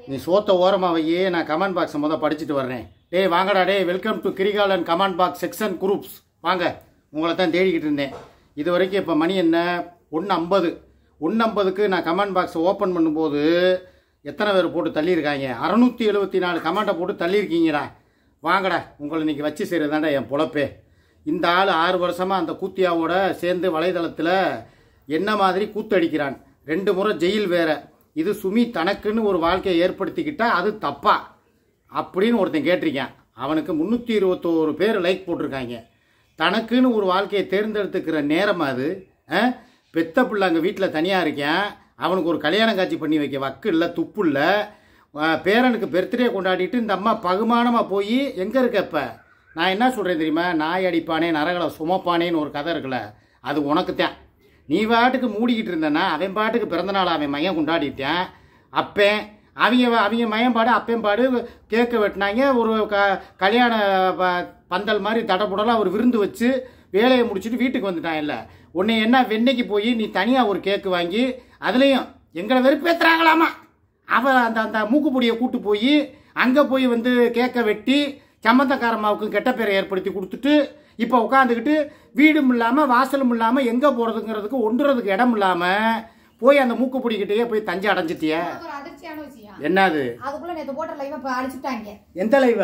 நீ சோத்த ஓரமாக வையே, நான் கமெண்ட் பாக்ஸை படிச்சுட்டு வர்றேன். டேய் வாங்கடா டேய், welcome to Kirikalan comment box section groups. வாங்க, உங்களை தான் தேடிக்கிட்டு இருந்தேன். இது வரைக்கும் இப்போ மணி என்ன 1:50. 1:50க்கு நான் கமெண்ட் பாக்ஸை ஓப்பன் பண்ணும்போது எத்தனை பேர் போட்டு தள்ளியிருக்காங்க? 674 கமெண்ட்டை போட்டு தள்ளியிருக்கீங்கடா. வாங்கடா, உங்களை இன்றைக்கி வச்சு செய்கிறதாண்டா என் பொழப்பே. இந்த ஆள் 6 வருஷமாக அந்த கூத்தியாவோட சேர்ந்து வலைதளத்தில் என்ன மாதிரி கூத்தடிக்கிறான். 2 முறை ஜெயில் வேற. இது சுமி தனக்குன்னு ஒரு வாழ்க்கையை ஏற்படுத்திக்கிட்டா அது தப்பா அப்படின்னு ஒருத்தன் கேட்டிருக்கேன். அவனுக்கு 321 பேர் லைக் போட்டிருக்காங்க. தனக்குன்னு ஒரு வாழ்க்கையை தேர்ந்தெடுத்துக்கிற நேரம் அது. பெத்த பிள்ளை அங்கே வீட்டில் தனியாக இருக்கேன், அவனுக்கு ஒரு கல்யாணம் காட்சி பண்ணி வைக்க வக்கு இல்லை, துப்பு இல்லை. பேரனுக்கு பர்த்டே கொண்டாடிட்டு இந்த அம்மா பகுமானமாக போய் எங்கே இருக்க? இப்போ நான் என்ன சொல்கிறேன் தெரியுமா? நாய் அடிப்பானே நரகளை சுமப்பானேன்னு ஒரு கதை இருக்குல்ல, அது உனக்குத்தான். நீ பாட்டுக்கு மூடிக்கிட்டு இருந்தேன்னா அவன் பாட்டுக்கு பிறந்தநாள் அவன் மையம் கொண்டாடிட்டேன். அப்பேன் அவங்க மயம்பாடு அப்பேம்பாடு கேக்கு வெட்டினாங்க. ஒரு கல்யாண பந்தல் மாதிரி தடப்புடலாம் ஒரு விருந்து வச்சு வேலையை முடிச்சுட்டு வீட்டுக்கு வந்துட்டான். இல்லை உன்னை என்ன வெண்ணைக்கு போய் நீ தனியாக ஒரு கேக்கு வாங்கி அதுலேயும் எங்களை வெறுப்பேற்றுறாங்களாமா. அவன் அந்த மூக்குப்பொடியை கூட்டு போய் அங்கே போய் கேக்கை வெட்டி சம்பந்தக்காரம்மாவுக்கும் கெட்ட பேரை ஏற்படுத்தி கொடுத்துட்டு இப்போ உட்காந்துக்கிட்டு வீடும் இல்லாமல் வாசலும் இல்லாமல் எங்கே போகிறதுங்கிறதுக்கு ஒன்றுறதுக்கு இடம் இல்லாமல் போய் அந்த மூக்குப்பொடிக்கிட்டே போய் தஞ்சை அடைஞ்சிட்டிய. என்னது எந்த லைவ?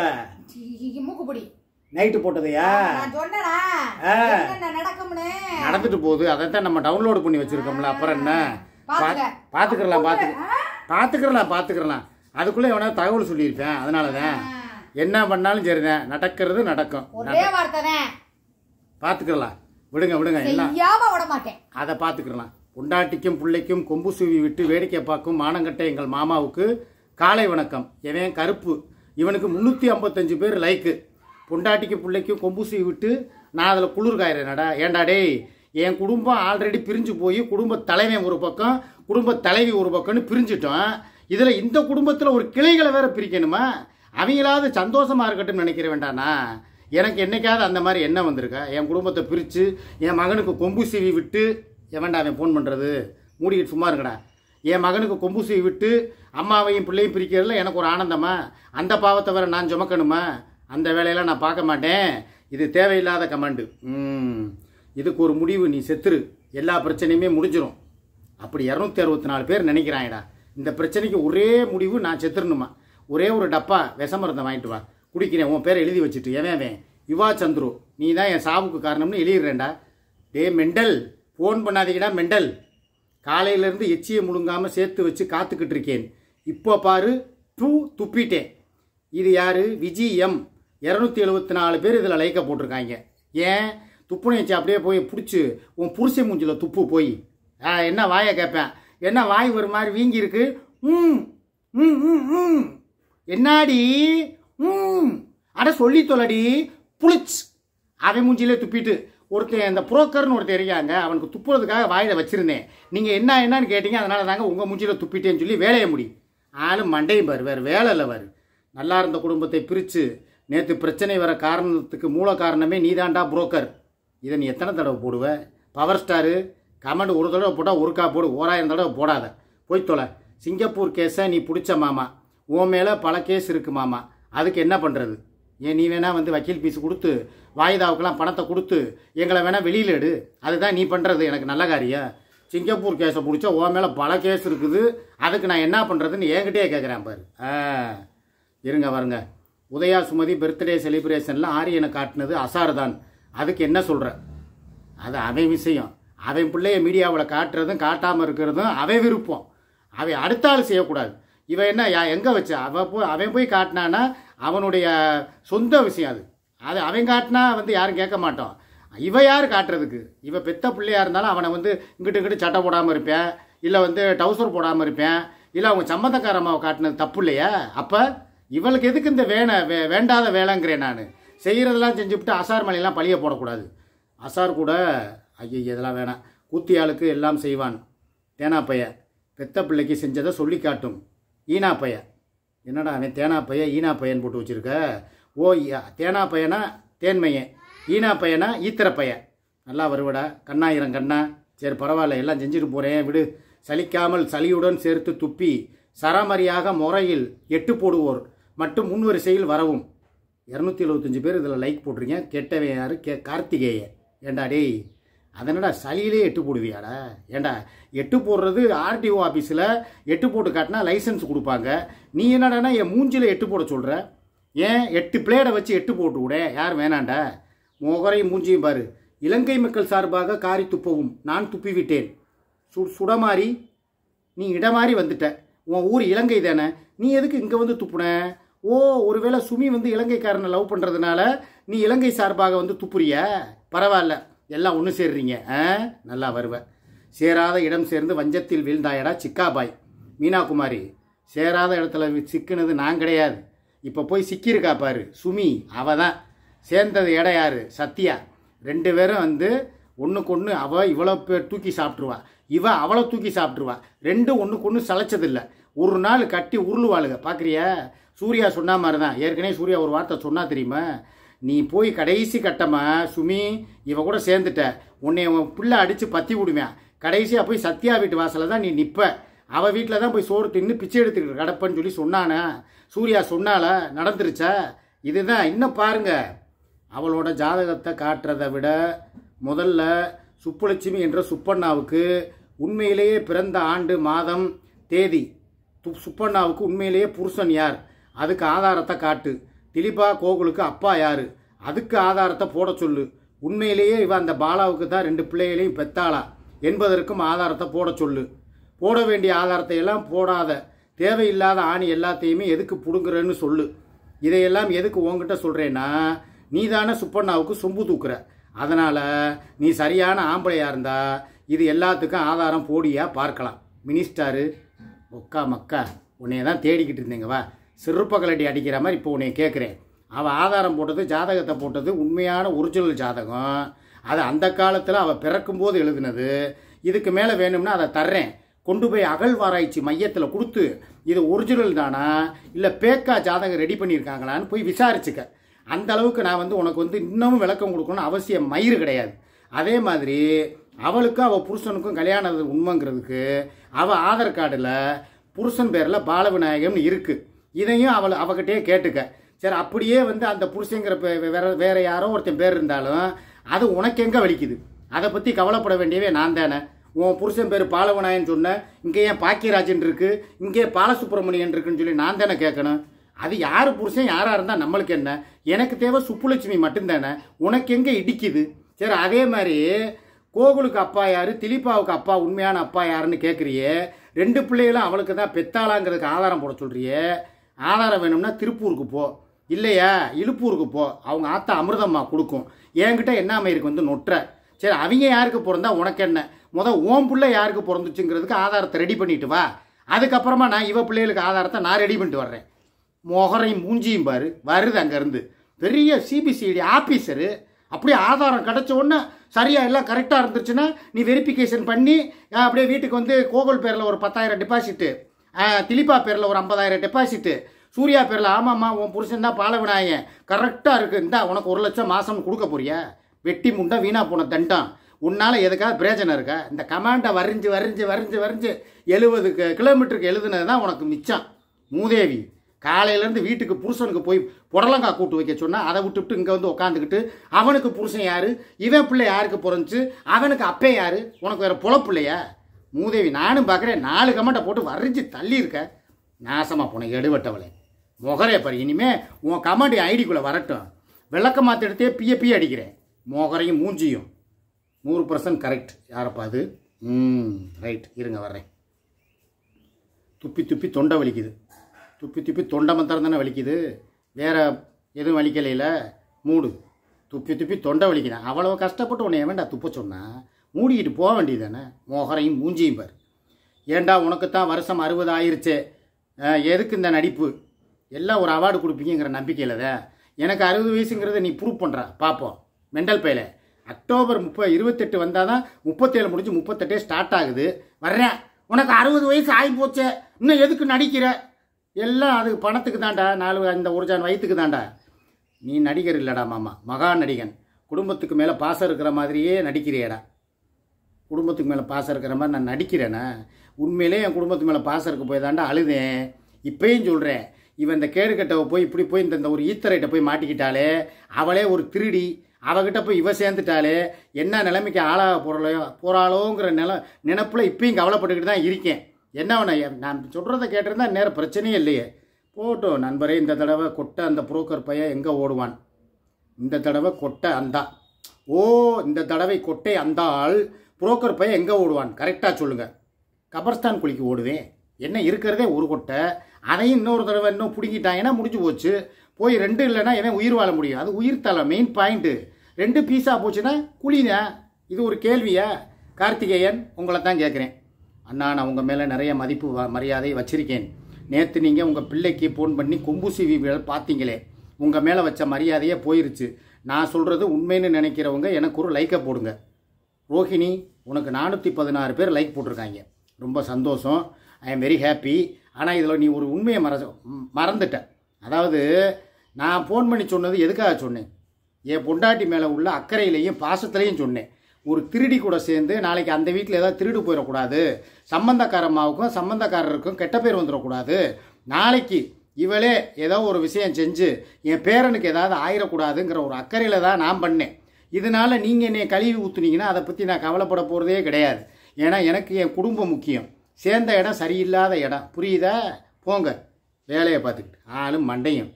மூக்குப்பொடி நைட்டு போட்டதையா? நடந்துட்டு போகுது, அதைத்தான் நம்ம டவுன்லோடு பண்ணி வச்சிருக்கோம்ல. அப்புறம் என்ன பார்த்துக்கிறலாம். அதுக்குள்ளே எவனா தகவல் சொல்லியிருப்பேன். அதனாலதான் என்ன பண்ணாலும் சரிதான், நடக்கிறது நடக்கும். பார்த்துக்கலாம், விடுங்க எல்லாம் அதை பார்த்துக்கலாம். பொண்டாட்டிக்கும் பிள்ளைக்கும் கொம்பு சூவி விட்டு வேடிக்கை பார்க்கும் மானங்கட்ட எங்கள் மாமாவுக்கு காலை வணக்கம். இவன் கருப்பு, இவனுக்கு 355 பேர் லைக்கு. பொண்டாட்டிக்கு பிள்ளைக்கும் கொம்பு சூவி விட்டு நான் அதில் குளிர் காயிறேனடா. ஏண்டா டேய், என் குடும்பம் ஆல்ரெடி பிரிஞ்சு போய் குடும்ப தலைவன் ஒரு பக்கம் குடும்ப தலைவி ஒரு பக்கம்னு பிரிஞ்சிட்டோம். இதில் இந்த குடும்பத்தில் ஒரு கிளைகளை வேற பிரிக்கணுமா? அவங்களாவது சந்தோஷமாக இருக்கட்டும் நினைக்கிற வேண்டாண்ணா. எனக்கு என்னைக்காவது அந்த மாதிரி என்ன வந்திருக்கா? என் குடும்பத்தை பிரித்து என் மகனுக்கு கொம்பு சீவி விட்டு எவன்டா அவன் ஃபோன் பண்ணுறது? மூடிக்கிட்டு சும்மா இருக்கடா. என் மகனுக்கு கொம்பு சீவி விட்டு அம்மாவையும் பிள்ளையும் பிரிக்கிறதுல எனக்கு ஒரு ஆனந்தமா? அந்த பாவத்தை வேற நான் சுமக்கணுமா? அந்த வேலையெல்லாம் நான் பார்க்க மாட்டேன். இது தேவையில்லாத கமெண்டு. இதுக்கு ஒரு முடிவு, நீ செத்துரு, எல்லா பிரச்சனையுமே முடிஞ்சிடும். அப்படி 264 பேர் நினைக்கிறாங்கடா. இந்த பிரச்சனைக்கு ஒரே முடிவு, நான் செத்துருணுமா? ஒரே ஒரு டப்பா விஷமருந்தை வாங்கிட்டு வா, குடிக்கிறேன். உன் பேரை எழுதி வச்சுட்டு எவன் யுவா சந்துரு, நீ தான் என் சாவுக்கு காரணம்னு எழுதிடுறேன்டா. டே மெண்டல், ஃபோன் பண்ணாதீங்கடா மெண்டல். காலையிலேருந்து எச்சியை முழுங்காமல் சேர்த்து வச்சு காத்துக்கிட்டு இருக்கேன். இப்போ பாரு துப்பிட்டேன். இது யார்? விஜி எம். 274 பேர் இதில் லைக்க போட்டிருக்காங்க. ஏன் துப்புனேச்சு அப்படியே போய் பிடிச்சி உன் புருஷ மூஞ்சில் துப்பு போய். என்ன வாயை கேட்பேன், என்ன வாய் ஒரு மாதிரி வீங்கி இருக்கு? என்னாடி அட சொல்லி தொலடி புளிச். அவன் மூஞ்சிலே துப்பிட்டு ஒருத்தன் இந்த புரோக்கர்னு ஒருத்தர் இருக்காங்க, அவனுக்கு துப்புறதுக்காக வாயில வச்சிருந்தேன். நீங்கள் என்னன்னு கேட்டீங்க, அதனால தாங்க உங்கள் மூஞ்சியில் துப்பிட்டேன்னு சொல்லி வேலையை முடி. ஆளும் மண்டையும் பாரு, வேறு வேலை இல்லை பாரு. நல்லா இருந்த குடும்பத்தை பிரித்து நேற்று பிரச்சனை வர காரணத்துக்கு மூல காரணமே நீதாண்டா புரோக்கர். இதை நீ எத்தனை தடவை போடுவ? பவர் ஸ்டாரு கமெண்ட் ஒரு தடவை போட்டால் ஒருக்கா போடு, 1000 தடவை போடாத. போய் தொலை. சிங்கப்பூர் கேஸை நீ பிடிச்ச மாமா, உன் மேலே பல கேஸ் இருக்குது மாமா. அதுக்கு என்ன பண்ணுறது? ஏன் நீ வேணா வக்கீல் ஃபீஸ் கொடுத்து வாய்தாவுக்கெல்லாம் பணத்தை கொடுத்து எங்களை வேணால் வெளியில் எடு. அதுதான் நீ பண்ணுறது எனக்கு நல்ல காரியம். சிங்கப்பூர் கேஸை பிடிச்சா உன் மேலே பல கேஸ் இருக்குது, அதுக்கு நான் என்ன பண்ணுறதுன்னு என்கிட்டயே கேட்குறேன் பாரு. இருங்க வருங்க. உதயா சுமதி பர்த்டே செலிப்ரேஷனில் ஆரியனை காட்டினது அசார் தான். அதுக்கு என்ன சொல்கிற? அது அவன் விஷயம். அவன் பிள்ளைய மீடியாவில் காட்டுறதும் காட்டாமல் இருக்கிறதும் அவன் விருப்பம். அவன் அடுத்த ஆள் செய்யக்கூடாது. இவன் என்ன எங்கே வச்ச அவன் போய் காட்டினான்னா அவனுடைய சொந்த விஷயம் அது. அது அவன் காட்டினா யாரும் கேட்க மாட்டோம். இவ யார் காட்டுறதுக்கு? இவ பெத்த பிள்ளையாக இருந்தாலும் அவனை இங்கிட்டு சட்டை போடாமல் இருப்பேன், இல்லை டவுசர் போடாமல் இருப்பேன், இல்லை அவங்க சம்பந்தக்காரம்மாவை காட்டினது தப்பு இல்லையா? அப்போ இவளுக்கு எதுக்கு இந்த வேண்டாத வேலைங்கிறேன் நான். செய்கிறதெல்லாம் செஞ்சுவிட்டு அசார் மலையெல்லாம் பழிய போடக்கூடாது. அசார் கூட ஐயோ இதெல்லாம் வேணாம். கூத்தியாளுக்கு எல்லாம் செய்வான். தேனா பைய பெத்த பிள்ளைக்கு செஞ்சதை சொல்லி காட்டும் ஈனா பைய. என்னடா அவன் தேனா பைய ஈனா பையன் போட்டு வச்சுருக்க? ஓ தேனா பையனா தேன்மையன், ஈனா பையனா ஈத்திர பையன். நல்லா வருவடா கண்ணாயிரம் கண்ணா. சரி பரவாயில்ல, எல்லாம் செஞ்சுட்டு போகிறேன் விடு. சலிக்காமல் சளியுடன் சேர்த்து துப்பி சராமரியாக முறையில் 8 போடுவோர் மட்டும் முன்வரிசையில் வரவும். 275 பேர் இதில் லைக் போட்டிருங்க. கெட்டவன் யார்? கார்த்திகேய. ஏண்டா டேய், அதனடா சளியிலே 8 போடுவியாடா? ஏண்டா 8 போடுறது ஆர்டிஓ ஆஃபீஸில் 8 போட்டு காட்டினா லைசன்ஸ் கொடுப்பாங்க. நீ என்னடானா என் மூஞ்சில் 8 போட சொல்கிற? ஏன் 8 பிளேடை வச்சு 8 போட்டு விட? யார் வேணாண்டா? முகரையும் மூஞ்சியும் பாரு. இலங்கை மக்கள் சார்பாக காரி துப்பவும் நான் துப்பிவிட்டேன். சுடமாரி நீ இடமாரி வந்துட்ட. உன் ஊர் இலங்கை தானே, நீ எதுக்கு இங்கே வந்து துப்புன? ஓ, ஒருவேளை சுமி வந்து இலங்கைக்காரனை லவ் பண்ணுறதுனால நீ இலங்கை சார்பாக வந்து துப்புறியா? பரவாயில்ல, எல்லாம் ஒன்று சேர்றீங்க. நல்லா வருவேன். சேராத இடம் சேர்ந்து வஞ்சத்தில் வீழ்ந்தாயடா சிக்காபாய். மீனாகுமாரி, சேராத இடத்துல சிக்கினது நான் கிடையாது. இப்போ போய் சிக்கியிருக்கா பாரு சுமி, அவ தான். சேர்ந்தது இடம் யாரு? சத்யா. 2 பேரும் வந்து ஒன்றுக்கு ஒன்று. அவள் இவ்வளோ பேர் தூக்கி சாப்பிட்ருவா, இவ அவளை தூக்கி சாப்பிட்ருவா. 2 ஒன்றுக்கு ஒன்று சளைச்சதில்லை. ஒரு நாள் கட்டி உருளுவாளுங்க. பார்க்குறியா? சூர்யா சொன்ன மாதிரி தான். ஏற்கனவே சூர்யா ஒரு வார்த்தை சொன்னா தெரியுமா? நீ போய் கடைசி கட்டமாக சுமி இவ கூட சேர்ந்துட்ட, உன்னை உன் பிள்ளை அடித்து பற்றி விடுவேன். கடைசியாக போய் சத்யா வீட்டு வாசலில் தான் நீ நிற்ப. அவள் வீட்டில் தான் போய் சோறு தின்னு பிச்சை எடுத்துக்கிட்டு கிடப்பன்னு சொல்லி சொன்னானா? சூர்யா சொன்னால நடந்துருச்சா? இதுதான். இன்னும் பாருங்க, அவளோட ஜாதகத்தை காட்டுறதை விட முதல்ல சுப்புலட்சுமி என்ற சுப்பண்ணாவுக்கு உண்மையிலேயே பிறந்த ஆண்டு மாதம் தேதி, சுப்பண்ணாவுக்கு உண்மையிலேயே புருஷன் யார், அதுக்கு ஆதாரத்தை காட்டு. திலீபா கோகுலுக்கு அப்பா யார், அதுக்கு ஆதாரத்தை போட சொல்லு. உண்மையிலேயே இவ அந்த பாலாவுக்கு தான் 2 பிள்ளைகளையும் பெத்தாளா என்பதற்கும் ஆதாரத்தை போட சொல்லு. போட வேண்டிய ஆதாரத்தை எல்லாம் போடாத, தேவையில்லாத ஆணி எல்லாத்தையுமே எதுக்கு பிடுங்குறன்னு சொல்லு. இதையெல்லாம் எதுக்கு உங்ககிட்ட சொல்கிறேன்னா, நீ தானே சுப்பண்ணாவுக்கு சொம்பு தூக்குற. அதனால் நீ சரியான ஆம்பளையாக இருந்தா இது எல்லாத்துக்கும் ஆதாரம் போடியா பார்க்கலாம். மினிஸ்டாரு ஒக்கா மக்கா, உன்னைய தான் தேடிக்கிட்டு இருந்தேங்க. வா, சிறுப்ப கலட்டி அடிக்கிற மாதிரி இப்போ உன்னைய கேட்குறேன். அவள் ஆதாரம் போட்டது, ஜாதகத்தை போட்டது உண்மையான ஒரிஜினல் ஜாதகம். அது அந்த காலத்தில் அவள் பிறக்கும்போது எழுதுனது. இதுக்கு மேலே வேணும்னா அதை தர்றேன். கொண்டு போய் அகழ்வாராய்ச்சி மையத்தில் கொடுத்து இது ஒரிஜினல் தானா இல்லை பேக்கா ஜாதகம் ரெடி பண்ணியிருக்காங்களான்னு போய் விசாரிச்சுக்க. அந்த அளவுக்கு நான் வந்து உனக்கு வந்து இன்னமும் விளக்கம் கொடுக்கணும்னு அவசியம் மயிறு கிடையாது. அதே மாதிரி அவளுக்கும் அவள் புருஷனுக்கும் கல்யாணம் உண்மைங்கிறதுக்கு அவள் ஆதார் கார்டில் புருஷன் பேரில் பாலவிநாயகம்னு இருக்குது. இதையும் அவகிட்டே கேட்டுக்க. சரி, அப்படியே வந்து அந்த புருஷங்கிற வேற யாரோ ஒருத்தன் பேர் இருந்தாலும் அது உனக்கு எங்கே வலிக்குது? அதை பற்றி கவலைப்பட வேண்டியவே நான் தானே. உன் புருஷன் பேர் பாலவிநாயகன் சொன்ன, இங்கே ஏன் பாக்கியராஜன் இருக்குது, இங்கே பாலசுப்ரமணியன் இருக்குன்னு சொல்லி நான் தானே கேட்கணும். அது யார் புருஷன் யாராக இருந்தால் நம்மளுக்கு என்ன? எனக்கு தேவை சுப்புலட்சுமி மட்டும்தானே. உனக்கு எங்கே இடிக்குது? சரி, அதே மாதிரி கோகுலுக்கு அப்பா யார், திலீபாவுக்கு அப்பா உண்மையான அப்பா யாருன்னு கேட்குறியே. 2 பிள்ளைகளும் அவளுக்கு தான் பெத்தாளாங்கிறதுக்கு ஆதாரம் போட சொல்கிறியே. ஆதாரம் வேணும்னா திருப்பூருக்கு போ, இல்லையா இழுப்பூருக்கு போ. அவங்க ஆத்தா அமிர்தம்மா கொடுக்கும். என்கிட்ட என்ன மயிருக்கு வந்து நொட்டுற? சரி, அவங்க யாருக்கு பிறந்தா உனக்கு என்ன? ஓம் பிள்ளை யாருக்கு பிறந்துச்சுங்கிறதுக்கு ஆதாரத்தை ரெடி பண்ணிட்டு வா. அதுக்கப்புறமா நான் இவ பிள்ளைகளுக்கு ஆதாரத்தை நான் ரெடி பண்ணிட்டு வர்றேன். முகரையும் மூஞ்சியும் பாரு வருது அங்கேருந்து. பெரிய சிபிசிஐடி ஆஃபீஸரு. அப்படியே ஆதாரம் கிடச்ச உடனே சரியாக எல்லாம் கரெக்டாக இருந்துச்சுன்னா நீ வெரிஃபிகேஷன் பண்ணி அப்படியே வீட்டுக்கு வந்து கோகுல் பேரில் ஒரு 10,000 டெபாசிட்டு, திலீபா பேரில் ஒரு 50,000 டெபாசிட்டு, சூர்யா பேரில் ஆமாம்மா உன் புருஷன் தான் பாலவிநாயகன் கரெக்டாக இருக்குது, இந்தா உனக்கு 1 லட்சம் மாதம் கொடுக்க போறியா? வெட்டி முண்டா வீணா போன தண்டம். உன்னால் எதுக்காக பிரயோஜனம் இருக்கா? இந்த கமாண்டை வரைஞ்சி 70 கிலோமீட்டருக்கு எழுதுனது தான் உனக்கு மிச்சம். மூதேவி, காலையிலேருந்து வீட்டுக்கு புருஷனுக்கு போய் புடலங்காய் கூட்டு வைக்க சொன்னால் அதை விட்டுவிட்டு இங்கே வந்து உட்காந்துக்கிட்டு அவனுக்கு புருஷன் யார், இவன் பிள்ளை யாருக்கு பிறந்துச்சு, அவனுக்கு அப்பே யார், உனக்கு வேறு பிள்ளையா? மூதேவி, நானும் பார்க்குறேன் 4 கமெண்ட்டை போட்டு வரைஞ்சி தள்ளியிருக்க. நாசமாக போன எடுவட்டவளே. முகரே பாரு, இனிமேல் உன் கமெண்ட் ஐடிக்குள்ளே வரட்டும். விளக்க மாற்ற எடுத்தே பிய அடிக்கிறேன். முகரையும் மூஞ்சியும் 100% கரெக்ட். யாரப்பா அது? ரைட், இருங்க வர்றேன். துப்பி தொண்டை வலிக்குது. துப்பி தொண்டை மந்திரம் தானே வலிக்குது, வேற எதுவும் வலிக்கலையில. மூடு. துப்பி தொண்டை வலிக்குதான். அவ்வளோ கஷ்டப்பட்டு உன்னை வேண்டா துப்ப சொன்னா மூடிக்கிட்டு போக வேண்டியது தானே. முகரையும் மூஞ்சியும் பார். ஏண்டா உனக்கு தான் வருஷம் 60 ஆயிருச்சே, எதுக்கு இந்த நடிப்பு? எல்லாம் ஒரு அவார்டு கொடுப்பீங்கிற நம்பிக்கையில் தான். எனக்கு 60 வயசுங்கிறத நீ ப்ரூவ் பண்ணுற பார்ப்போம். மெண்டல் பையில. அக்டோபர் 28 வந்தால் தான் 37 முடிஞ்சு 38 ஸ்டார்ட் ஆகுது. வர்றேன். உனக்கு 60 வயசு ஆகி போச்சே, இன்னும் எதுக்கு நடிக்கிற? எல்லாம் அது பணத்துக்கு தாண்டா, 4 ஒரு ஜான் வயிற்றுக்கு தாண்டா. நீ நடிகர் இல்லைடா மாமா, மகா நடிகன். குடும்பத்துக்கு மேலே பாசம் இருக்கிற மாதிரியே நடிக்கிறியடா. குடும்பத்துக்கு மேலே பாசம் இருக்கிற மாதிரி நான் நடிக்கிறேன்னா? உண்மையிலே என் குடும்பத்து மேலே பாசம் இருக்க போய் தாண்டா அழுதேன். இப்பயும் சொல்கிறேன், இவன் இந்த கேடு கட்டவை போய் இப்படி போய் இந்த ஒரு ஈத்தரைட்ட போய் மாட்டிக்கிட்டாலே, அவளே ஒரு திருடி, அவகிட்ட போய் இவ சேர்ந்துட்டாலே என்ன நிலைமைக்கு ஆளாக போகிறாளோங்கிற நினப்பில் இப்பயும் கவலைப்பட்டுக்கிட்டு தான் இருக்கேன். என்ன நான் சொல்கிறத கேட்டிருந்தா நேரம் பிரச்சனையே இல்லையே. போட்டோம் நண்பரே, இந்த தடவை கொட்டை அந்த புரோக்கர் பையன் எங்கே ஓடுவான்? இந்த தடவை கொட்டை அந்தா இந்த தடவை கொட்டை அந்தால் புரோக்கர் பையன் எங்கே ஓடுவான்? கரெக்டாக சொல்லுங்கள். கபர்ஸ்தான் குழிக்கு ஓடுவேன். என்ன இருக்கிறதே ஒரு கொட்டை, அதையும் இன்னொரு தடவை இன்னும் பிடிங்கிட்டாங்கன்னா முடிஞ்சு போச்சு. போய் 2 இல்லைன்னா எவன் உயிர் வாழ முடியும்? அது உயிர் தலை மெயின் பாயிண்ட்டு. 2 பீஸாக போச்சுன்னா குழினா இது ஒரு கேள்வியா? கார்த்திகேயன், உங்களை தான் கேட்குறேன். அண்ணா, நான் உங்கள் மேலே நிறைய மதிப்பு மரியாதை வச்சிருக்கேன். நேற்று நீங்கள் உங்கள் பிள்ளைக்கு ஃபோன் பண்ணி கொம்பு சிவி பார்த்தீங்களே, உங்கள் மேலே வச்ச மரியாதையே போயிருச்சு. நான் சொல்கிறது உண்மைன்னு நினைக்கிறவங்க எனக்கு ஒரு லைக்கை போடுங்க. ரோஹிணி, உனக்கு 416 பேர் லைக் போட்டிருக்காங்க. ரொம்ப சந்தோஷம். I am very happy. ஆனால் இதில் நீ ஒரு உண்மையை மறந்துட்ட. அதாவது நான் ஃபோன் பண்ணி சொன்னது எதுக்காக சொன்னேன்? என் பொண்டாட்டி மேலே உள்ள அக்கறையிலையும் பாசத்துலையும் சொன்னேன். ஒரு திருடி கூட சேர்ந்து நாளைக்கு அந்த வீட்டில் ஏதாவது திருடு போயிடக்கூடாது, சம்பந்தக்காரம்மாவுக்கும் சம்பந்தக்காரருக்கும் கெட்ட பேர் வந்துடக்கூடாது, நாளைக்கு இவளே ஏதோ ஒரு விஷயம் செஞ்சு என் பேரனுக்கு ஏதாவது ஆயிடக்கூடாதுங்கிற ஒரு அக்கறையில் தான் நான் பண்ணேன். இதனால் நீங்கள் என்னை கழுவி ஊற்றுனீங்கன்னா அதை பற்றி நான் கவலைப்பட போகிறதே கிடையாது. ஏன்னா எனக்கு என் குடும்பம் முக்கியம். சேர்ந்த இடம் சரியில்லாத இடம், புரியுதா? போங்க வேலையை பார்த்துக்கிட்டு. ஆளும் மண்டையும்.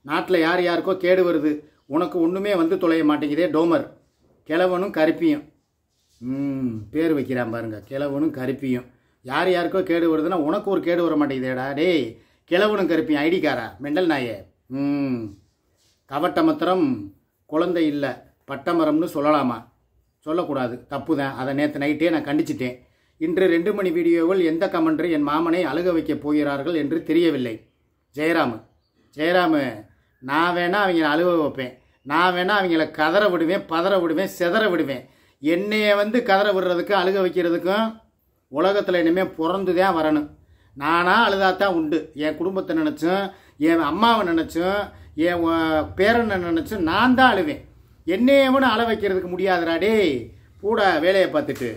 நாட்டில் யார் யாருக்கோ கேடு வருது, உனக்கு ஒன்றுமே வந்து தொலைய மாட்டேங்குதே. டோமர் கிழவனும் கருப்பியும் பேர் வைக்கிறான் பாருங்க. கிழவனும் கருப்பியும் யார் யாருக்கோ கேடு வருதுன்னா உனக்கு ஒரு கேடு வர மாட்டேங்குதேடா. டேய், கிழவனும் கருப்பியும் ஐடிக்காரா மெண்டல் நாயே. கவட்டமத்திரம் குழந்தை இல்லை பட்டமரம்னு சொல்லலாமா? சொல்லக்கூடாது, தப்பு தான். அதை நேற்று நைட்டே நான் கண்டிச்சிட்டேன். இன்று 2 மணி வீடியோவில் எந்த கமெண்ட்ரி என் மாமனை அழுக வைக்கப் போகிறார்கள் என்று தெரியவில்லை. ஜெயராமு, நான் வேணா அவங்கள அழுக வைப்பேன், நான் வேணா அவங்கள கதற விடுவேன், பதற விடுவேன், செதற விடுவேன். என்னைய வந்து கதற விடுறதுக்கும் அழுக வைக்கிறதுக்கும் உலகத்தில் இனிமேல் பிறந்து தான் வரணும். நானாக அழுதாத்தான் உண்டு. என் குடும்பத்தை நினச்சும், என் அம்மாவை நினச்சும், என் பேரனை நினச்சும் நான் தான் அழுவேன். என்னையவனு அழ வைக்கிறதுக்கு முடியாதுடா. டேய், கூட வேலையை பார்த்துட்டு.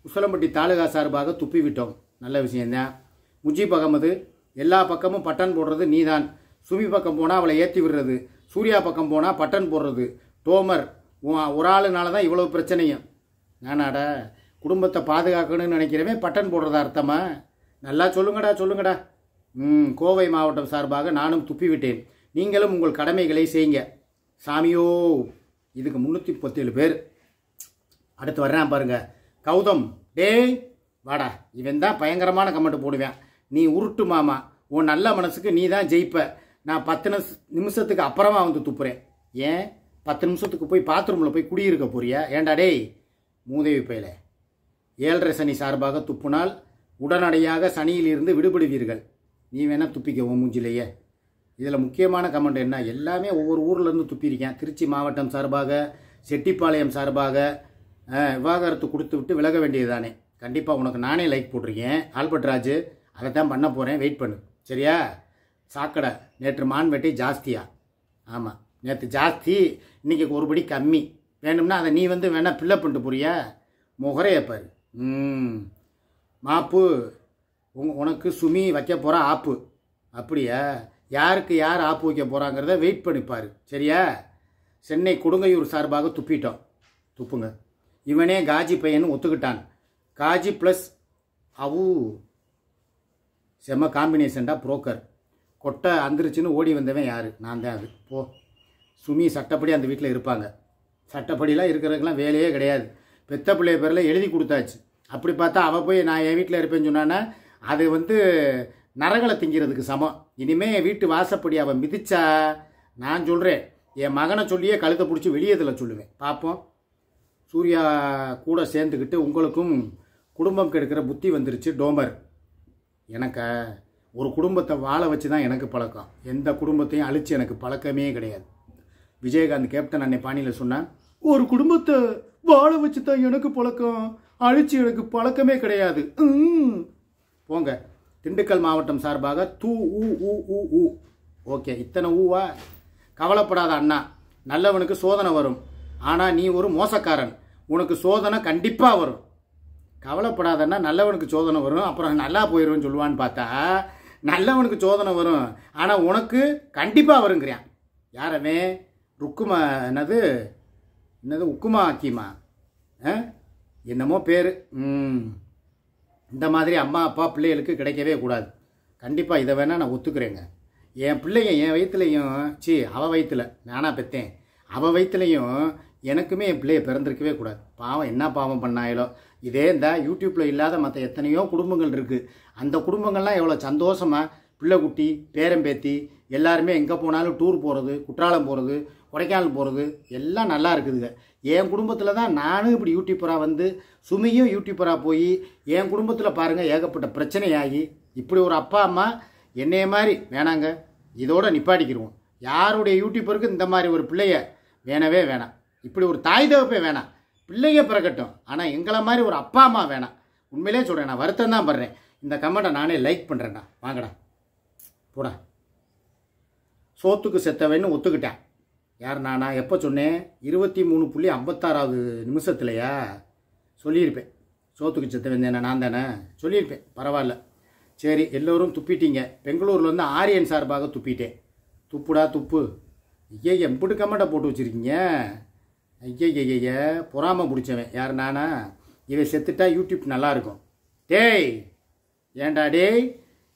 உசலம்பட்டி தாலுகா சார்பாக துப்பி விட்டோம். நல்ல விஷயந்தான். முஜீப் அகமது, எல்லா பக்கமும் பட்டன் போடுறது நீதான். சுமி பக்கம் போனால் அவளை ஏற்றி விடுறது, சூர்யா பக்கம் போனால் பட்டன் போடுறது. டோமர், ஒரு ஆளுனால தான் இவ்வளோ பிரச்சனையும். நானாடா குடும்பத்தை பாதுகாக்கணும்னு நினைக்கிறவன் பட்டன் போடுறதா அர்த்தமா? நல்லா சொல்லுங்கடா. கோவை மாவட்டம் சார்பாக நானும் துப்பி விட்டேன். நீங்களும் உங்கள் கடமைகளை செய்யுங்க. சாமியோ, இதுக்கு 337 பேர். அடுத்து வர்றான் பாருங்க, கௌதம். டேய் வாடா, இவன் தான் பயங்கரமான கமெண்ட் போடுவேன். நீ உருட்டு மாமா, உன் நல்ல மனசுக்கு நீ தான் ஜெயிப்ப. நான் 10 நிமிஷத்துக்கு அப்புறமா வந்து துப்புறேன். ஏன் 10 நிமிஷத்துக்கு போய் பாத்ரூமில் போய் குடியிருக்க போறியா? ஏண்டா டேய் மூதேவி பையல. 7:30 சனி சார்பாக துப்புனால் உடனடியாக சனியிலிருந்து விடுபடுவீர்கள். நீ வேணால் துப்பிக்க உன் மூஞ்சிலேயே. இதில் முக்கியமான கமெண்ட் என்ன? எல்லாமே ஒவ்வொரு ஊர்லேருந்து துப்பியிருக்கேன். திருச்சி மாவட்டம் சார்பாக, செட்டிப்பாளையம் சார்பாக விவாகரத்து கொடுத்து விட்டு விலக வேண்டியது தானே. கண்டிப்பாக உனக்கு நானே லைக் போட்டிருக்கேன். ஆல்பர்ட் ராஜு, அதை தான் பண்ண போகிறேன், வெயிட் பண்ணு சரியா? சாக்கடை, நேற்று மான் வெட்டி ஜாஸ்தியா? ஆமாம், நேற்று ஜாஸ்தி, இன்றைக்கி ஒருபடி கம்மி. வேணும்னா அதை நீ வந்து வேணால் ஃபில்லப் பண்ணிட்டு போறியா? முகரையை பாரு. மாப்பு, உனக்கு சுமி வைக்க போகிற ஆப்பு. அப்படியா? யாருக்கு யார் ஆப்பு வைக்க போகிறாங்கிறத வெயிட் பண்ணிப்பார் சரியா? சென்னை கொடுங்கையூர் சார்பாக துப்பிட்டோம். துப்புங்க. இவனே காஜி பையன் ஒத்துக்கிட்டான். காஜி ப்ளஸ் அவு செம்ம காம்பினேஷன்டா. புரோக்கர் கொட்டை அந்திருச்சுன்னு ஓடி வந்தவன் யார்? நான் தான். அது போ. சுமி சட்டப்படி அந்த வீட்டில் இருப்பாங்க. சட்டப்படிலாம் இருக்கிறதுக்கெலாம் வேலையே கிடையாது. பெத்த பிள்ளைய பேரில் எழுதி கொடுத்தாச்சு. அப்படி பார்த்தா அவள் போய் நான் என் வீட்டில் இருப்பேன்னு சொன்னான்னா அது வந்து நரகளை திங்கிறதுக்கு சமம். இனிமேல் என் வீட்டு வாசப்படி அவன் மிதிச்சா நான் சொல்கிறேன், என் மகனை சொல்லியே கழுத்தை பிடிச்சி வெளியதில் சொல்லுவேன். பார்ப்போம். சூர்யா கூட சேர்ந்துக்கிட்டு உங்களுக்கும் குடும்பம் கெடுக்கிற புத்தி வந்துருச்சு. டோமர், எனக்கு ஒரு குடும்பத்தை வாழ வச்சு தான் எனக்கு பழக்கம். எந்த குடும்பத்தையும் அழித்து எனக்கு பழக்கமே கிடையாது. விஜயகாந்த் கேப்டன் அன்னை பாணியில் சொன்னான், ஒரு குடும்பத்தை வாழ வச்சு தான் எனக்கு பழக்கம், அழிச்சு எனக்கு பழக்கமே கிடையாது. போங்க. திண்டுக்கல் மாவட்டம் சார்பாக தூ ஊ ஊ ஊ ஊ. ஓகே, இத்தனை ஊவா? கவலைப்படாத அண்ணா, நல்லவனுக்கு சோதனை வரும். ஆனால் நீ ஒரு மோசக்காரன், உனக்கு சோதனை கண்டிப்பாக வரும். கவலைப்படாதன்னா நல்லவனுக்கு சோதனை வரும், அப்புறம் நல்லா போயிடும்னு சொல்லுவான்னு பார்த்தா நல்லவனுக்கு சோதனை வரும், ஆனால் உனக்கு கண்டிப்பாக வருங்கிறான். யாரவே ருக்குமா என்னது உக்குமா ஆக்கிமா என்னமோ பேர். இந்த மாதிரி அம்மா அப்பா பிள்ளைகளுக்கு கிடைக்கவே கூடாது. கண்டிப்பாக இதை வேணால் நான் ஒத்துக்கிறேங்க. என் பிள்ளைங்க என் வயிற்றுலையும் அவள் வயிற்றுல நானாக பெற்றேன், அவள் வயிற்றுலையும் எனக்குமே என் பிள்ளைய பிறந்திருக்கவே கூடாது. பாவம் என்ன பாவம் பண்ணாயிலோ. இதே இந்த யூடியூப்பில் இல்லாத மற்ற எத்தனையோ குடும்பங்கள் இருக்குது. அந்த குடும்பங்கள்லாம் எவ்வளோ சந்தோஷமாக பிள்ளை குட்டி பேரம்பேத்தி எல்லாருமே எங்கே போனாலும் டூர் போகிறது, குற்றாலம் போகிறது, கொடைக்கானல் போகிறது எல்லாம் நல்லா இருக்குதுங்க. என் குடும்பத்தில் தான் நானும் இப்படி யூடியூப்பராக வந்து சுமியும் யூடியூப்பராக போய் என் குடும்பத்தில் பாருங்கள் ஏகப்பட்ட பிரச்சனையாகி இப்படி ஒரு அப்பா அம்மா என்னைய மாதிரி வேணாங்க, இதோட நிப்பாட்டிக்கிடுவோம். யாருடைய யூடியூப்பருக்கு இந்த மாதிரி ஒரு பிள்ளைய வேணவே வேணாம், இப்படி ஒரு தாய் தகப்பே வேணாம். பிள்ளைங்க பிறக்கட்டும், ஆனால் எங்களை மாதிரி ஒரு அப்பா அம்மா வேணாம். உண்மையிலே சொல்கிறேன், நான் வருத்தம் தான் படுறேன். இந்த கமெண்ட்டை நானே லைக் பண்ணுறேன்டா. வாங்கடா போடா. சோத்துக்கு செத்தவன்னு ஒத்துக்கிட்டேன். யார் நானா? எப்போ சொன்னேன்? 23.56 நிமிஷத்துலையா சொல்லியிருப்பேன். சோத்துக்கு செத்தவன் என்ன நான் தானே சொல்லியிருப்பேன். பரவாயில்ல, சரி. எல்லோரும் துப்பிட்டீங்க. பெங்களூரில் வந்து ஆரியன் சார்பாக துப்பிட்டேன். துப்புடா துப்பு. ஐயா எம்பிட்டு கமெண்ட்டை போட்டு வச்சுருக்கீங்க. ஐயா பொறாமல் பிடிச்சவன். யார் நானா? இவன் செத்துட்டா யூடியூப் நல்லாயிருக்கும். டேய் ஏண்டா டேய்,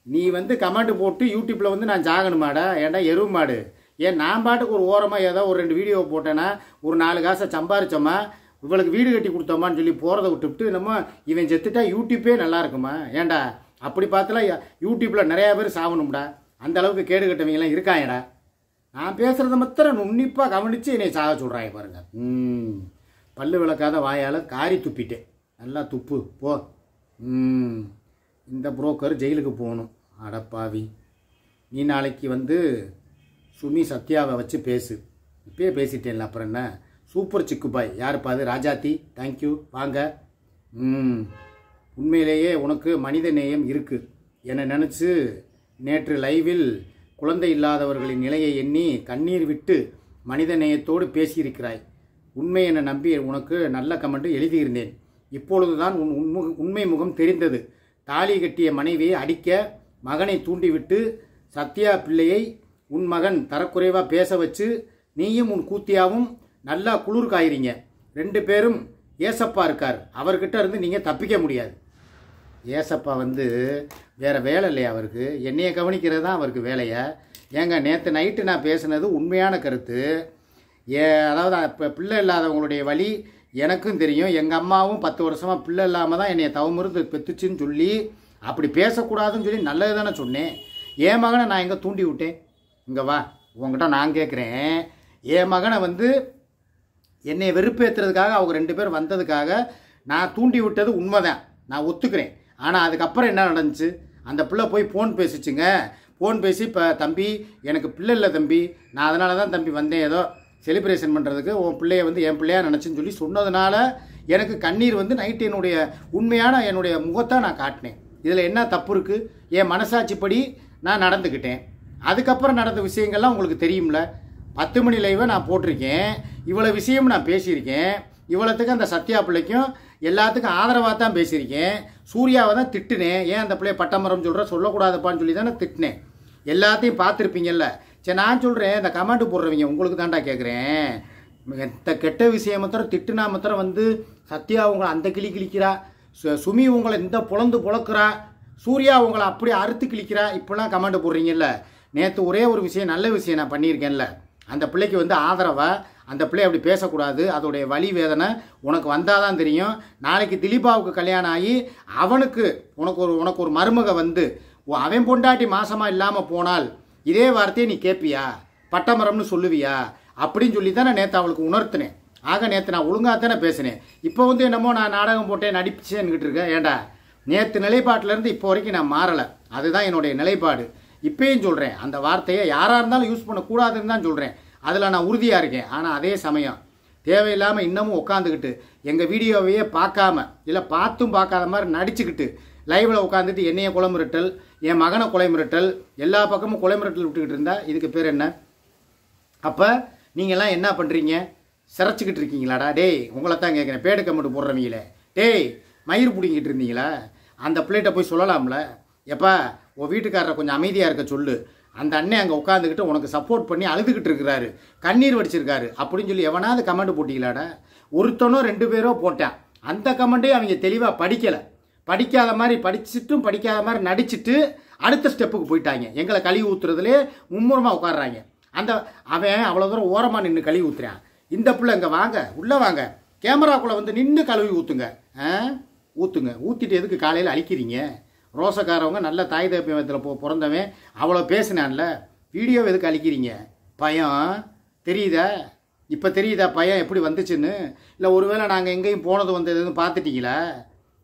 நீ வந்து கமெண்ட் போட்டு யூடியூப்பில் வந்து நான் ஜாகணுமாடா? ஏன்டா எருவு மாடு? ஏன் நான் பாட்டுக்கு ஒரு ஓரமாக ஏதோ ஒரு 2 வீடியோ போட்டேன்னா ஒரு 4 காசை சம்பாரிச்சோமா, இவளுக்கு வீடு கட்டி கொடுத்தோமான்னு சொல்லி போகிறத விட்டுவிட்டு நம்ம இவன் செத்துட்டா யூடியூப்பே நல்லா இருக்குமா? ஏன்டா அப்படி பார்த்தாலும் யூடியூப்பில் நிறையா பேர் சாகணும்டா. அந்த அளவுக்கு கேடு கட்டவங்களாம் இருக்காங்கடா. நான் பேசுகிறத மாத்திரம் உன்னிப்பாக கவனித்து என்னை சாக சொல்கிறாங்க பாருங்க. பல்லு விளக்காத வாயால் காரி துப்பிட்டேன். நல்லா துப்பு போ. இந்த புரோக்கர் ஜெயிலுக்கு போகணும். அடப்பாவி, நீ நாளைக்கு வந்து சுமி சத்யாவை வச்சு பேசு. இப்பயே பேசிட்டேன்ல, அப்புறம் என்ன? சூப்பர் சிக்கு பாய். யாருப்பா அது? ராஜாத்தி, தேங்க்யூ, வாங்க. உண்மையிலேயே உனக்கு மனித நேயம் இருக்குது. என்னை நினச்சி நேற்று லைவில் குழந்தை இல்லாதவர்களின் நிலையை எண்ணி கண்ணீர் விட்டு மனித நேயத்தோடு பேசியிருக்கிறாய். உண்மை என நம்பி உனக்கு நல்ல கமெண்ட் எழுதியிருந்தேன். இப்பொழுதுதான் உண்மை முகம் தெரிந்தது. தாலி கட்டிய மனைவியை அடிக்க மகனை தூண்டிவிட்டு சத்யா பிள்ளையை உன் மகன் தரக்குறைவாக பேச வச்சு நீயும் உன் கூத்தியாவும் நல்லா குளிர் காயிறீங்க. 2 பேரும் ஏசப்பா இருக்கார், அவர்கிட்ட இருந்து நீங்கள் தப்பிக்க முடியாது. ஏசப்பா வந்து வேறு வேலை இல்லையா அவருக்கு? என்னையை கவனிக்கிறது தான் அவருக்கு வேலையை. ஏங்க நேற்று நைட்டு நான் பேசுனது உண்மையான கருத்து. அதாவது இப்போ பிள்ளை இல்லாதவங்களுடைய வழி எனக்கும் தெரியும். எங்கள் அம்மாவும் 10 வருஷமாக பிள்ளை இல்லாமல் தான் என்னை தவமுறுத்து பெற்றுச்சின்னு சொல்லி அப்படி பேசக்கூடாதுன்னு சொல்லி நல்லது தானே சொன்னேன். என் மகனை நான் எங்கே தூண்டி விட்டேன்? இங்கே வா, உங்ககிட்ட நான் கேட்குறேன். என் மகனை வந்து என்னை வெறுப்பேற்றுறதுக்காக அவங்க 2 பேர் வந்ததுக்காக நான் தூண்டி விட்டது உண்மைதான், நான் ஒத்துக்கிறேன். ஆனால் அதுக்கப்புறம் என்ன நடந்துச்சு? அந்த பிள்ளை போய் ஃபோன் பேசிச்சுங்க. ஃபோன் பேசி இப்போ தம்பி எனக்கு பிள்ளை இல்லை தம்பி, நான் அதனால தான் தம்பி வந்தேன், ஏதோ செலிப்ரேஷன் பண்ணுறதுக்கு உன் பிள்ளைய வந்து என் பிள்ளையா நினச்சின்னு சொல்லி சொன்னதுனால எனக்கு கண்ணீர் வந்து நைட்டு என்னுடைய உண்மையான என்னுடைய முகத்தை நான் காட்டினேன். இதில் என்ன தப்பு இருக்குது? என் மனசாட்சிப்படி நான் நடந்துக்கிட்டேன். அதுக்கப்புறம் நடந்த விஷயங்கள்லாம் உங்களுக்கு தெரியும்ல. 10 மணி லைவை நான் போட்டிருக்கேன். இவ்வளோ விஷயம் நான் பேசியிருக்கேன். இவ்வளோத்துக்கு அந்த சத்யா பிள்ளைக்கும் எல்லாத்துக்கும் ஆதரவாக தான் பேசியிருக்கேன். சூர்யாவை தான் திட்டுனேன். ஏன் அந்த பிள்ளைய பட்டமரம் சொல்லக்கூடாதுப்பான்னு சொல்லி தானே திட்டினேன். எல்லாத்தையும் பார்த்துருப்பீங்கல்ல. சரி, நான் சொல்கிறேன், இந்த கமெண்ட் போடுறவங்க உங்களுக்கு தான்டா கேட்குறேன். எந்த கெட்ட விஷயம் மாத்திரம் திட்டுனா மாத்திரம் வந்து சத்யா உங்களை அந்த கிழிக்கிறா, சுமி உங்களை இந்த பொழக்கிறா, சூர்யா உங்களை அப்படி அறுத்து கிழிக்கிறா, இப்படிலாம் கமெண்ட் போடுறீங்கல்ல. நேற்று ஒரே ஒரு விஷயம், நல்ல விஷயம் நான் பண்ணியிருக்கேன்ல. அந்த பிள்ளைக்கு வந்து ஆதரவாக அந்த பிள்ளை அப்படி பேசக்கூடாது, அதோடைய வலி வேதனை உனக்கு வந்தால் தான் தெரியும். நாளைக்கு திலீபாவுக்கு கல்யாணம் ஆகி அவனுக்கு உனக்கு ஒரு மருமக வந்து அவன் பொண்டாட்டி மாசமாக இல்லாமல் போனால் இதே வார்த்தையை நீ கேட்பியா? பட்டமரம்னு சொல்லுவியா? அப்படின்னு சொல்லி தான் நான் நேற்று அவளுக்கு உணர்த்தினேன். ஆக நேற்று நான் ஒழுங்காக தானே பேசினேன். இப்போ வந்து என்னமோ நான் நாடகம் போட்டேன் நடிச்சேன்னுக்கிட்டு இருக்கேன். ஏண்டா நேற்று நிலைப்பாட்டிலேருந்து இப்போ வரைக்கும் நான் மாறலை. அதுதான் என்னுடைய நிலைப்பாடு. இப்பயும் சொல்கிறேன், அந்த வார்த்தையை யாராக இருந்தாலும் யூஸ் பண்ணக்கூடாதுன்னு தான் சொல்கிறேன். அதில் நான் உறுதியாக இருக்கேன். ஆனால் அதே சமயம் தேவையில்லாமல் இன்னமும் உட்காந்துக்கிட்டு எங்கள் வீடியோவையே பார்க்காம இல்லை பார்த்தும் பார்க்காத மாதிரி நடிச்சுக்கிட்டு லைவில் உட்காந்துட்டு என்னைய கொலை மிரட்டல், என் மகனை கொலை மிரட்டல், எல்லா பக்கமும் கொலை மிரட்டல் விட்டுக்கிட்டு இருந்தா இதுக்கு பேர் என்ன? அப்போ நீங்கள்லாம் என்ன பண்ணுறீங்க? சிறச்சிக்கிட்டு இருக்கீங்களாடா? டேய் உங்களை தான் கேட்குறேன், பேடு கமெண்ட் போடுறவங்களே. டேய் மயிர் பிடிங்கிட்டு இருந்தீங்களா? அந்த பிள்ளைகிட்ட போய் சொல்லலாம்ல, எப்பா உன் வீட்டுக்காரரை கொஞ்சம் அமைதியாக இருக்க சொல்லு, அந்த அண்ணன் அங்கே உட்காந்துக்கிட்டு உனக்கு சப்போர்ட் பண்ணி அழுதுகிட்டு இருக்கிறாரு, கண்ணீர் வடிச்சிருக்காரு அப்படின்னு சொல்லி எவனாவது கமெண்ட் போட்டிங்களாடா? ஒருத்தனோ 2 பேரோ போட்டான். அந்த கமெண்ட்டையும் அவங்க தெளிவாக படிக்கலை. படிக்காத மாதிரி படிச்சுட்டும் படிக்காத மாதிரி நடிச்சுட்டு அடுத்த ஸ்டெப்புக்கு போயிட்டாங்க. எங்களை கழுவி ஊற்றுறதுலே மும்முரமாக உட்காடுறாங்க. அவன் அவ்வளோ தூரம் ஓரமாக நின்று கழுவி ஊற்றுறான். இந்த பிள்ளை இங்கே வாங்க, உள்ளே வாங்க, கேமராக்குள்ளே வந்து நின்று கழுவி ஊற்றுங்க. ஊற்றுங்க. ஊற்றிட்டு எதுக்கு காலையில் அழிக்கிறீங்க? ரோசக்காரவங்க நல்ல தாய் தப்பியத்தில் பிறந்தவன் அவ்வளோ பேசினான்ல, வீடியோவை எதுக்கு அழிக்கிறீங்க? பயம் தெரியுதா? இப்போ தெரியுதா பயம் எப்படி வந்துச்சுன்னு? இல்லை ஒருவேளை நாங்கள் எங்கேயும் போனது வந்ததுன்னு பார்த்துட்டீங்களா?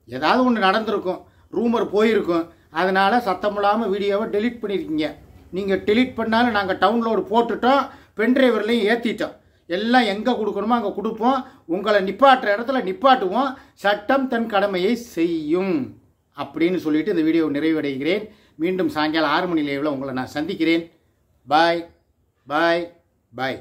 ஏதாவது ஒன்று நடந்திருக்கும், ரூமர் போயிருக்கும், அதனால் சத்தமில்லாமல் வீடியோவை டெலீட் பண்ணியிருக்கீங்க. நீங்கள் டெலீட் பண்ணாலும் நாங்கள் டவுன்லோடு போட்டுட்டோம், பென்ட்ரைவர்லையும் ஏற்றிட்டோம். எல்லாம் எங்கே கொடுக்கணுமோ அங்கே கொடுப்போம், உங்களை நிப்பாட்டுற இடத்துல நிப்பாட்டுவோம், சட்டம் தன் கடமையை செய்யும் அப்படின்னு சொல்லிட்டு இந்த வீடியோவை நிறைவடைகிறேன். மீண்டும் சாயங்காலம் 6 மணி லைவில் உங்களை நான் சந்திக்கிறேன். பாய் பாய் பாய்.